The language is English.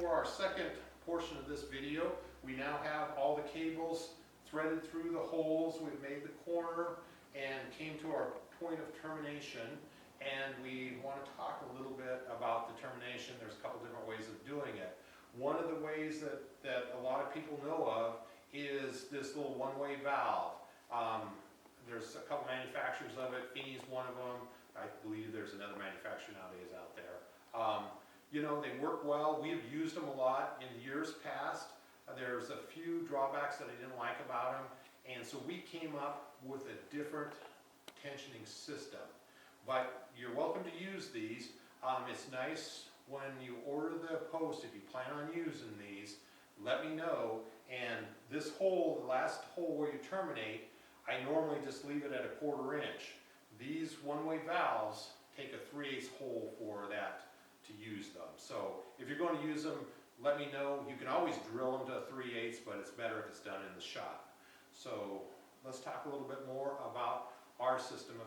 for our second portion of this video. We now have all the cables threaded through the holes. We've made the corner and came to our point of termination. And we want to talk a little bit about the termination. There's a couple different ways of doing it. One of the ways that a lot of people know of is this little one-way valve. There's a couple manufacturers of it. Feeney's one of them. I believe there's another manufacturer nowadays out there. You know, they work well. We have used them a lot in years past. There's a few drawbacks that I didn't like about them, and so we came up with a different tensioning system. But you're welcome to use these. It's nice when you order the post, if you plan on using these, let me know. And this hole, the last hole where you terminate, I normally just leave it at 1/4 inch. These one-way valves take a 3/8 hole for that to use them. So if you're going to use them, let me know. You can always drill them to 3/8, but it's better if it's done in the shop. So let's talk a little bit more about our system